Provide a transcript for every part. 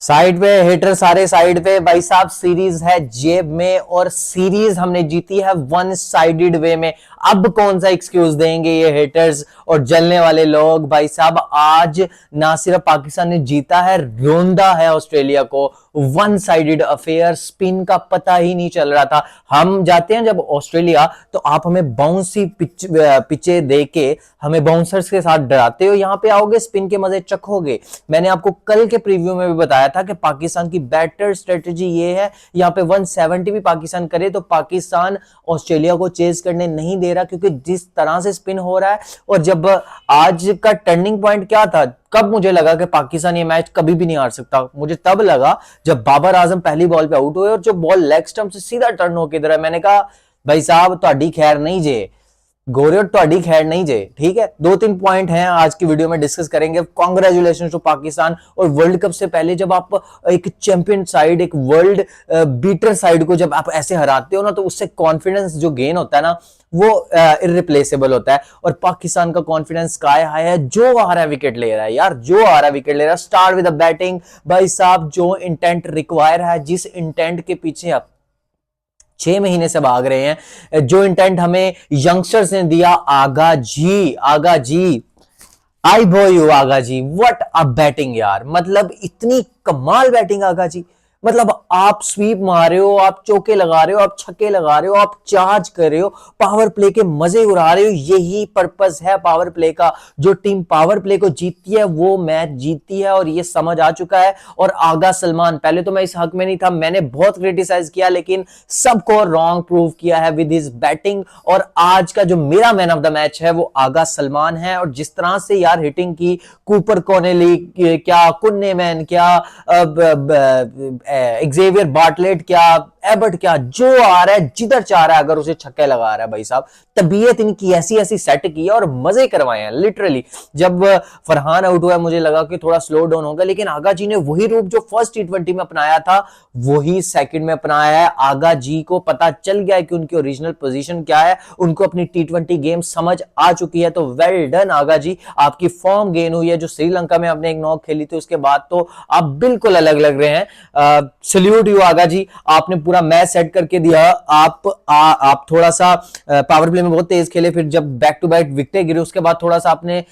Side पे heater सारे side पे भाई साहब, सीरीज है जेब में और सीरीज हमने जीती है वन साइडेड वे में। अब कौन सा एक्सक्यूज देंगे ये हिटर्स और जलने वाले लोग। भाई साहब आज ना सिर्फ पाकिस्तान ने जीता है, रोंदा है ऑस्ट्रेलिया को। वन साइडेड अफेयर, स्पिन का पता ही नहीं चल रहा था। हम जाते हैं जब ऑस्ट्रेलिया तो आप हमें बाउंसी पिचे दे के हमें बाउंसर्स के साथ डराते हो, यहां पे आओगे स्पिन के मजे चखोगे। मैंने आपको कल के प्रीव्यू में भी बताया था कि पाकिस्तान की बैटर स्ट्रेटेजी ये है, यहां पे 170 भी पाकिस्तान करे तो पाकिस्तान ऑस्ट्रेलिया को चेज करने नहीं दे रहा, क्योंकि जिस तरह से स्पिन हो रहा है। और जब आज का टर्निंग पॉइंट क्या था, कब मुझे लगा कि पाकिस्तान ये मैच कभी भी नहीं हार सकता, मुझे तब लगा जब बाबर आजम पहली बॉल पे आउट हुए और जो बॉल लेग स्टंप से सीधा टर्न होकर इधर है। मैंने कहा भाई साहब ਤੁਹਾਡੀ खैर नहीं जे गोरे, ਤੁਹਾਡੀ खैर नहीं जे। ठीक है, दो तीन पॉइंट हैं आज की वीडियो में डिस्कस करेंगे। Congratulation to Pakistan. और वर्ल्ड कप से पहले जब आप एक चैंपियन साइड, एक वर्ल्ड बीटर साइड को जब आप ऐसे हराते हो ना, तो उससे कॉन्फिडेंस जो गेन होता है ना, वो इररिप्लेसेबल होता है। और पाकिस्तान का कॉन्फिडेंस स्काई हाई है। जो आ रहा है विकेट ले रहा है यार, जो आ रहा है विकेट ले रहा है। स्टार्ट विद द बैटिंग भाई साहब, जो इंटेंट रिक्वायर है, जिस इंटेंट के पीछे आप 6 महीने से भाग रहे हैं, जो इंटेंट हमें यंगस्टर्स ने दिया, आगा ji I bow you Agha ji, what a batting यार। मतलब इतनी कमाल बैटिंग आगा जी। मतलब आप स्वीप मार रहे हो, आप चौके लगा रहे हो, आप छक्के लगा रहे हो, आप चार्ज कर रहे हो, पावर प्ले के मजे उड़ा रहे हो। यही पर्पस है पावर प्ले का। जो टीम पावर प्ले को जीतती है वो मैच जीतती है, और ये समझ आ चुका है। और आगा सलमान, पहले तो मैं इस हक में नहीं था, मैंने बहुत क्रिटिसाइज किया, लेकिन सबको रॉन्ग प्रूव किया है विद हिज बैटिंग। और आज का जो मेरा मैन ऑफ द मैच है वो आगा सलमान है। और जिस तरह से यार हिटिंग की, कूपर कॉनेली क्या, कुन्ने मैन क्या, एक्जेवियर बार्टलेट क्या, एबर्ट क्या, जो आ रहा है जिधर चाह रहा है अगर उसे छक्के लगा रहा है भाई साहब। तबीयत इनकी ऐसी ऐसी सेट की है और मजे करवाए हैं लिटरली। जब फरहान आउट हुआ मुझे लगा कि थोड़ा स्लो डाउन होगा, लेकिन आगा जी ने वही रूप जो फर्स्ट टी20 में अपनाया था वही सेकंड में अपनाया है। आगा जी को पता चल गया है कि उनकी ओरिजिनल पोजीशन क्या है, उनको अपनी टी20 गेम समझ आ चुकी है। तो वेल डन आगा जी, आपकी फॉर्म गेन हुई है। जो श्रीलंका में आपने एक नॉक खेली थी उसके बाद तो आप बिल्कुल अलग लग रहे हैं। सल्यूट यू आगा जी, आपने पूरा मैच सेट करके दिया। आप थोड़ा सा पावर प्ले में बहुत तेज खेले, फिर जब बैक टू बैक विकेटें गिरी उसके बाद थोड़ा सा आपने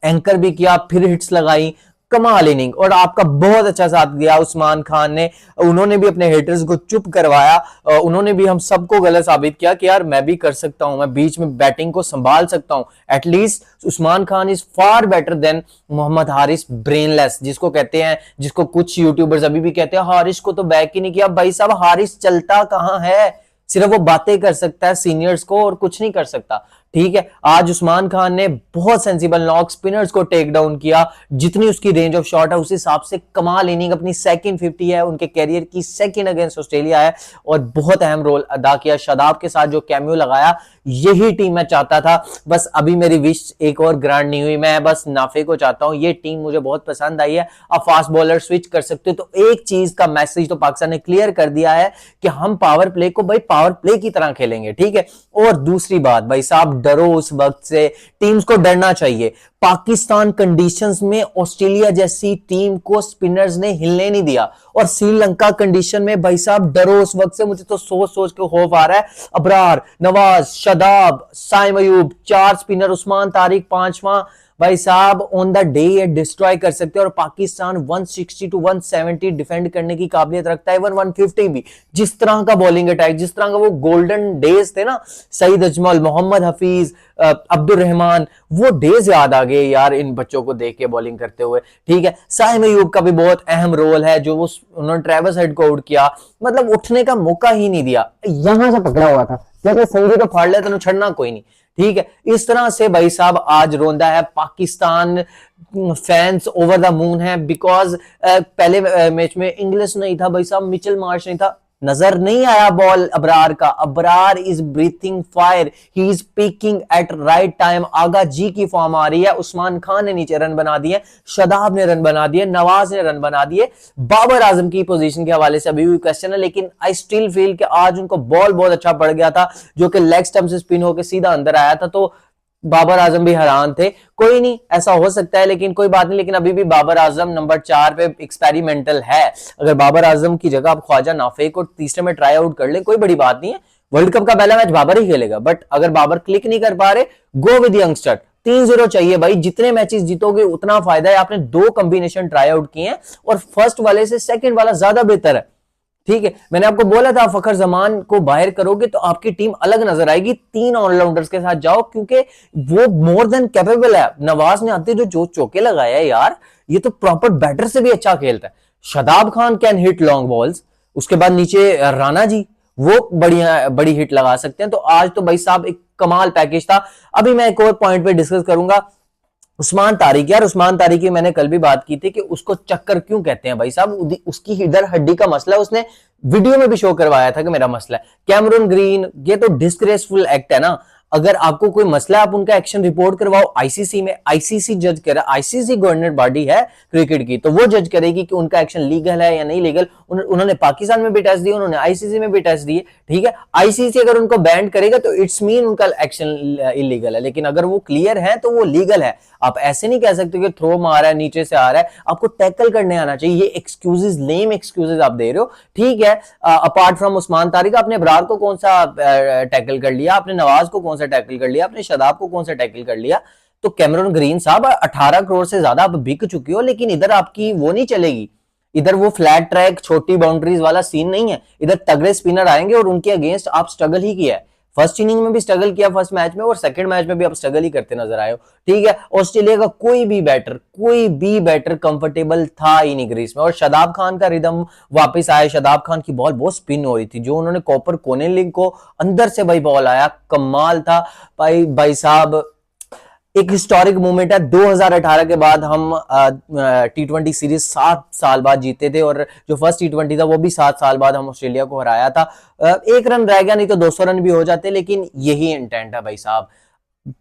एंकर भी किया, फिर हिट्स लगाई। कमाल इनिंग, और आपका बहुत अच्छा साथ दिया उस्मान खान ने। उन्होंने भी अपने हेटर्स को चुप करवाया। उन्होंने भी हम सबको गलत साबित किया कि यार मैं भी कर सकता हूं, मैं बीच में बैटिंग को संभाल सकता हूं। At least Usman Khan is far better than Mohammad Haris brainless, जिसको कहते हैं, जिसको कुछ यूट्यूबर्स अभी भी कहते हैं हारिस को तो बैक ही नहीं किया। भाई साहब हारिस चलता कहां है, सिर्फ वो बातें कर सकता है सीनियर्स को और कुछ नहीं कर सकता। ठीक है, आज उस्मान खान ने बहुत सेंसिबल नॉक, स्पिनर्स को टेक डाउन किया। जितनी उसकी रेंज ऑफ शॉट है उस हिसाब से कमाल इनिंग, अपनी सेकंड 50 है, उनके कैरियर की सेकंड अगेंस्ट ऑस्ट्रेलिया है। और बहुत अहम रोल अदा किया शादाब के साथ, जो कैमियो लगाया। यही टीम मैं चाहता था। बस अभी मेरी विश एक और ग्रांट नहीं हुई, मैं बस नाफे को चाहता हूं। ये टीम मुझे बहुत पसंद आई है। आप फास्ट बॉलर स्विच कर सकते हो, तो एक चीज का मैसेज तो पाकिस्तान ने क्लियर कर दिया है कि हम पावर प्ले को भाई पावर प्ले की तरह खेलेंगे। ठीक है, और दूसरी बात भाई साहब, डरो उस वक्त से, टीम्स को डरना चाहिए। पाकिस्तान कंडीशंस में ऑस्ट्रेलिया जैसी टीम को स्पिनर्स ने हिलने नहीं दिया, और श्रीलंका कंडीशन में भाई साहब डरो उस वक्त से। मुझे तो सोच सोच के खौफ आ रहा है। अबरार, नवाज, शादाब, साइम अयूब, 4 स्पिनर, उस्मान तारिक 5वां, भाई साहब ऑन द डे ये डिस्ट्रॉय कर सकते हैं। और पाकिस्तान 160 टू 170 डिफेंड करने की काबिलियत रखता है, इवन 150 भी। जिस तरह का बॉलिंग अटैक, जिस तरह का वो गोल्डन डेज थे ना, सईद अजमल, मोहम्मद हफीज, अब्दुल रहमान, वो डेज याद आ गए यार इन बच्चों को देख के बॉलिंग करते हुए। ठीक है, साइम अयूब का भी बहुत अहम रोल है, जो वो उन्होंने ट्रेविस हेड को आउट किया, मतलब उठने का मौका ही नहीं दिया, यहां से पकड़ा हुआ था। जब संजू को फाड़ लिया तो छड़ना कोई नहीं। ठीक है, इस तरह से भाई साहब आज रोंदा है। Pakistan fans over the moon है, बिकॉज पहले मैच में इंग्लिश नहीं था भाई साहब, मिचेल मार्श नहीं था, नजर नहीं आया बॉल अबरार का। Abrar is breathing fire, he is peaking at right time. Agha ji की फॉर्म आ रही है। उस्मान खान ने नीचे रन बना दिए, शादाब ने रन बना दिए, नवाज ने रन बना दिए। बाबर आजम की पोजीशन के हवाले से अभी भी क्वेश्चन है, लेकिन आई स्टिल फील कि आज उनको बॉल बहुत अच्छा पड़ गया था, जो कि लेग स्टंप से स्पिन होकर सीधा अंदर आया था। तो बाबर आजम भी हैरान थे। कोई नहीं, ऐसा हो सकता है, लेकिन कोई बात नहीं। लेकिन अभी भी बाबर आजम नंबर 4 पे एक्सपेरिमेंटल है। अगर बाबर आजम की जगह आप ख्वाजा नाफे को तीसरे में ट्राई आउट कर ले, कोई बड़ी बात नहीं है। वर्ल्ड कप का पहला मैच बाबर ही खेलेगा, बट अगर बाबर क्लिक नहीं कर पा रहे, गो विद यंगस्टर। 3-0 चाहिए भाई, जितने मैचेस जीतोगे उतना फायदा है। आपने 2 कॉम्बिनेशन ट्राई आउट किए हैं और फर्स्ट वाले से सेकंड वाला ज्यादा बेहतर है। ठीक है, मैंने आपको बोला था फखर जमान को बाहर करोगे तो आपकी टीम अलग नजर आएगी। 3 ऑलराउंडर्स के साथ जाओ, क्योंकि वो मोर देन कैपेबल है। नवाज ने आते जो चौके लगाया है यार, ये तो प्रॉपर बैटर से भी अच्छा खेलता है। Shadab Khan can hit long balls, उसके बाद नीचे राणा जी, वो बढ़िया बड़ी हिट लगा सकते हैं। तो आज तो भाई साहब एक कमाल पैकेज था। अभी मैं एक और पॉइंट पे डिस्कस करूंगा, उस्मान तारिक। यार उस्मान तारिक की मैंने कल भी बात की थी कि उसको चक्कर क्यों कहते हैं भाई साहब, उसकी इधर हड्डी का मसला है। उसने वीडियो में भी शो करवाया था कि मेरा मसला है। कैमरून ग्रीन, ये तो डिस्ग्रेसफुल एक्ट है ना। अगर आपको कोई मसला है, आप उनका एक्शन रिपोर्ट करवाओ आईसीसी में। आईसीसी जज करे, आईसीसी गवर्नर बॉडी है क्रिकेट की, तो वो जज करेगी कि उनका एक्शन लीगल है या नहीं लीगल। उन्होंने पाकिस्तान में भी टेस्ट दिए, उन्होंने आईसीसी में भी टेस्ट दिए। ठीक है, आईसीसी अगर उनको बैन करेगा तो इट्स मीन उनका एक्शन इलीगल है, लेकिन अगर वो क्लियर है तो वो लीगल है। आप ऐसे नहीं कह सकते कि थ्रो मार रहा है, नीचे से आ रहा है, आपको टैकल करने आना चाहिए। ये एक्सक्यूजेस, लेम एक्सक्यूजेस आप दे रहे हो। ठीक है, अपार्ट फ्रॉम उस्मान तारिक, आपने अबरार को कौन सा टैकल कर लिया, आपने नवाज को कौन सा टैकल कर लिया, आपने शादाब को कौन सा टैकल कर लिया। तो कैमरून ग्रीन साहब 18 करोड़ से ज्यादा आप बिक चुके हो, लेकिन इधर आपकी वो नहीं चलेगी। इधर वो फ्लैट ट्रैक छोटी बाउंड्रीज वाला सीन नहीं है। इधर तगड़े स्पिनर आएंगे और उनके अगेंस्ट आप स्ट्रगल ही किया है। फर्स्ट इनिंग में भी स्ट्रगल किया फर्स्ट मैच में, और सेकंड मैच में भी आप स्ट्रगल ही करते नजर आए हो। ठीक है, ऑस्ट्रेलिया का कोई भी बैटर कंफर्टेबल था ही नहीं क्रीज में। और शादाब खान का रिदम वापस आया। शादाब खान की बॉल बहुत स्पिन हो रही थी, जो उन्होंने कॉपर कोनेलिंग को अंदर से भाई बॉल आया, कमाल था भाई साहब। एक हिस्टोरिक मोमेंट है। 2018 के बाद हम T20 सीरीज 7 साल बाद जीते थे, और जो फर्स्ट T20 था वो भी 7 साल बाद हम ऑस्ट्रेलिया को हराया था। 1 रन रह गया, नहीं तो 200 रन भी हो जाते, लेकिन यही इंटेंट है भाई साहब।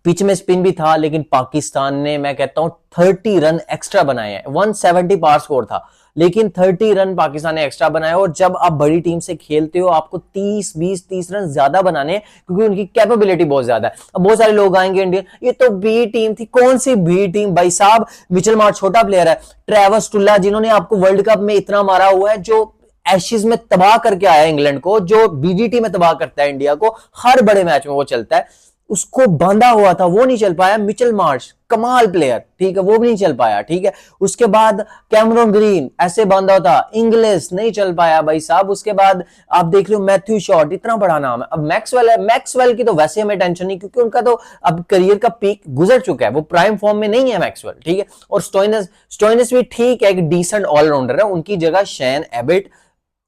पिच में स्पिन भी था, लेकिन पाकिस्तान ने, मैं कहता हूं 30 रन एक्स्ट्रा बनाए हैं। 170 पार स्कोर था, लेकिन 30 रन पाकिस्तान ने एक्स्ट्रा बनाए। और जब आप बड़ी टीम से खेलते हो, आपको 30 रन ज्यादा बनाने, क्योंकि उनकी कैपेबिलिटी बहुत ज्यादा है। अब बहुत सारे लोग आएंगे इंडियन, ये तो बी टीम थी। कौन सी बी टीम भाई साहब? मिचेल मार्श छोटा प्लेयर है, ट्रेविस टुल्ला जिन्होंने आपको वर्ल्ड कप में इतना मारा हुआ है, जो एशेज में तबाह करके आया इंग्लैंड को, जो बीजीटी में तबाह करता है इंडिया को, हर बड़े मैच में वो चलता है, उसको बांधा हुआ था, वो नहीं चल पाया। मिचेल मार्श कमाल प्लेयर, ठीक है, वो भी नहीं चल पाया। ठीक है, उसके बाद कैमरून ग्रीन ऐसे बांधा था, इंग्लिश नहीं चल पाया भाई साहब। उसके बाद आप देख लो मैथ्यू शॉट, इतना बड़ा नाम है। अब मैक्सवेल है, मैक्सवेल की तो वैसे हमें टेंशन नहीं, क्योंकि उनका तो अब करियर का पीक गुजर चुका है, वो प्राइम फॉर्म में नहीं है मैक्सवेल। ठीक है, और स्टोइनिस भी ठीक है, एक डिसेंट ऑलराउंडर है। उनकी जगह शेन एबिट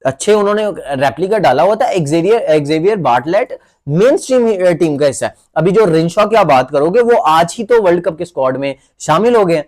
अच्छे उन्होंने रेप्लिका डाला हुआ था। Xavier Bartlett main stream team का हिस्सा है। अभी जो रिनशॉ की आप बात करोगे, वो आज ही तो वर्ल्ड कप के स्क्वाड में शामिल हो गए।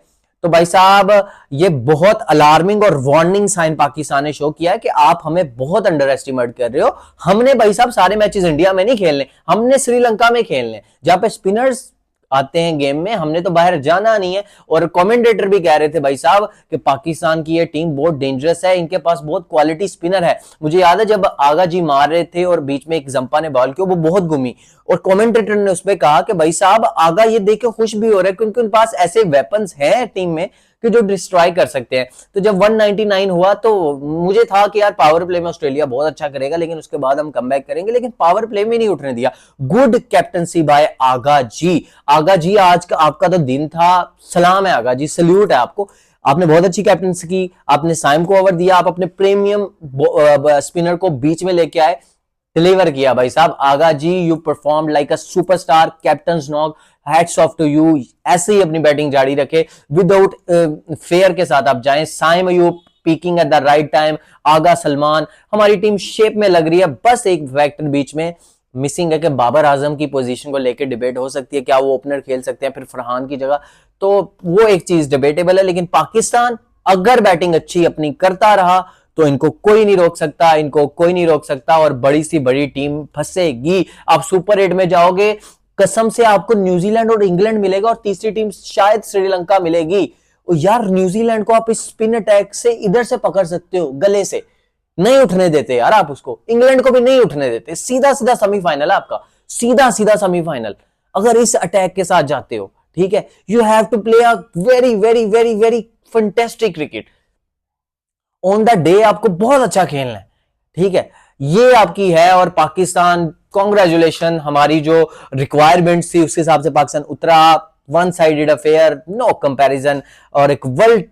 तो भाई साहब, ये बहुत अलार्मिंग और वार्निंग साइन पाकिस्तान ने शो किया है कि आप हमें बहुत अंडर एस्टिमेट कर रहे हो। हमने भाई साहब सारे मैचेस इंडिया में नहीं खेलने, हमने श्रीलंका में खेलने, जहां पे स्पिनर्स आते हैं गेम में, हमने तो बाहर जाना नहीं है। और कमेंटेटर भी कह रहे थे भाई साहब कि पाकिस्तान की ये टीम बहुत डेंजरस है, इनके पास बहुत क्वालिटी स्पिनर है। मुझे याद है जब आगा जी मार रहे थे और बीच में एक जंपा ने बॉल की, वो बहुत घूमी, और कमेंटेटर ने उस पर कहा कि भाई साहब आगा ये देख के खुश भी हो रहे हैं, क्योंकि उनके पास ऐसे वेपन्स हैं टीम में कि जो डिस्ट्रॉय कर सकते हैं। तो जब 199 हुआ तो मुझे था कि यार पावर प्ले में ऑस्ट्रेलिया बहुत अच्छा करेगा, लेकिन उसके बाद हम कमबैक करेंगे, लेकिन पावर प्ले में नहीं उठने दिया। गुड कैप्टनसी बाय आगा जी। आगा जी, आज का आपका तो दिन था, सलाम है आगा जी, सल्यूट है आपको। आपने बहुत अच्छी कैप्टनसी की, आपने साइम को ओवर दिया, आप अपने प्रीमियम स्पिनर को बीच में लेके आए, डिलीवर किया भाई साहब। Agha ji, you perform like a superstar, captain's knock, hats off to you. ऐसे ही अपनी बैटिंग जारी रखे, विदाउट फेयर के साथ आप जाएं। Saim Ayub peaking at the right time, Agha Salman, हमारी टीम शेप में लग रही है। बस एक फैक्टर बीच में मिसिंग है कि बाबर आजम की पोजीशन को लेकर डिबेट हो सकती है, क्या वो ओपनर खेल सकते हैं फिर फरहान की जगह, तो वो एक चीज डिबेटेबल है। लेकिन पाकिस्तान अगर बैटिंग अच्छी अपनी करता रहा तो इनको कोई नहीं रोक सकता, इनको कोई नहीं रोक सकता, और बड़ी सी बड़ी टीम फंसेगी। आप सुपर 8 में जाओगे, कसम से आपको न्यूजीलैंड और इंग्लैंड मिलेगा, और तीसरी टीम शायद श्रीलंका मिलेगी। और यार न्यूजीलैंड को आप इस स्पिन अटैक से इधर से पकड़ सकते हो, गले से नहीं उठने देते यार आप उसको, इंग्लैंड को भी नहीं उठने देते। सीधा सीधा सेमीफाइनल है आपका, सीधा सीधा सेमीफाइनल। अगर इस अटैक के साथ जाते हो, ठीक है, you have to play a very very very very fantastic cricket on the day, आपको बहुत अच्छा खेलना है, ठीक है, ये आपकी है। और पाकिस्तान, कॉन्ग्रेचुलेशन, हमारी जो रिक्वायरमेंट थी उसके हिसाब से पाकिस्तान उतरा, one sided affair, no comparison, और एक वर्ल्ड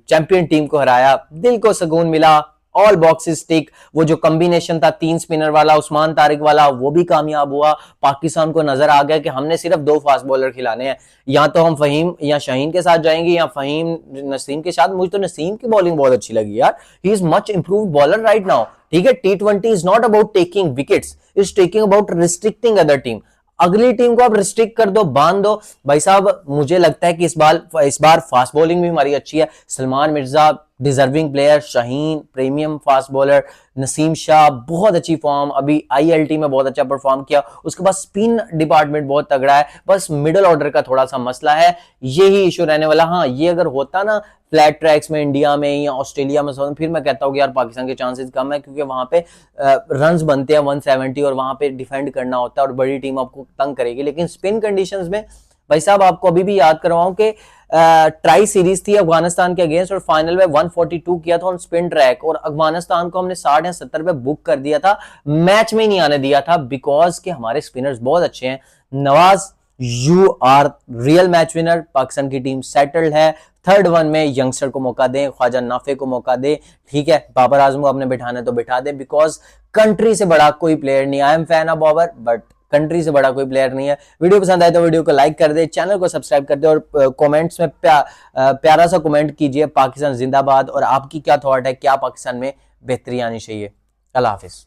चैंपियन टीम को हराया, दिल को सुकून मिला, ऑल बॉक्सेस टिक। वो जो कॉम्बिनेशन था 3 स्पिनर वाला, उस्मान तारिक वाला, वो भी कामयाब हुआ। पाकिस्तान को नजर आ गया कि हमने सिर्फ 2 फास्ट बॉलर खिलाने हैं, या तो हम फहीम या शाहीन के साथ जाएंगे या फहीम नसीम के साथ। मुझे तो नसीम की बॉलिंग बहुत अच्छी लगी यार, he is much improved bowler right now, ठीक है। T20 is not about taking wickets, is taking about restricting other team. अगली टीम को आप रिस्ट्रिक्ट कर दो, बांध दो भाई साहब। मुझे लगता है कि इस बार फास्ट बॉलिंग भी हमारी अच्छी है। Salman Mirza deserving player, Shaheen premium fast bowler, Naseem Shah बहुत अच्छी फॉर्म, अभी ILT में बहुत अच्छा परफॉर्म किया। उसके बाद स्पिन डिपार्टमेंट बहुत तगड़ा है, बस मिडिल ऑर्डर का थोड़ा सा मसला है, यही इशू रहने वाला। हाँ, ये अगर होता ना फ्लैट ट्रैक्स में इंडिया में या ऑस्ट्रेलिया में, फिर मैं कहता हूँ कि यार पाकिस्तान के चांसेस कम है, क्योंकि वहां पे रन्स बनते हैं 170 और वहां पे डिफेंड करना होता है और बड़ी टीम आपको तंग करेगी। लेकिन स्पिन कंडीशंस में भाई साहब, आपको अभी भी याद करवाऊं कि ट्राई सीरीज थी अफगानिस्तान के अगेंस्ट और फाइनल में 142 किया था ऑन स्पिन ट्रैक, और अफगानिस्तान को हमने 60 या 70 पे बुक कर दिया था, मैच में ही नहीं आने दिया था, बिकॉज के हमारे स्पिनर्स बहुत अच्छे हैं। Nawaz, you are real match winner, Pakistan की टीम सेटल्ड है। थर्ड वन में यंगस्टर को मौका दें, ख्वाजा नाफे को मौका दें, ठीक है, बाबर आजम को आपने बिठाना है तो बिठा दें, बिकॉज कंट्री से बड़ा कोई प्लेयर नहीं। I am fan of Babar, but country से बड़ा कोई प्लेयर नहीं है। वीडियो पसंद आए तो वीडियो को लाइक कर दे, चैनल को सब्सक्राइब कर दे, और कमेंट्स में प्यारा सा कमेंट कीजिए, पाकिस्तान जिंदाबाद, और आपकी क्या थॉट है, क्या पाकिस्तान में बेहतरी आनी चाहिए। अल्लाह हाफिज।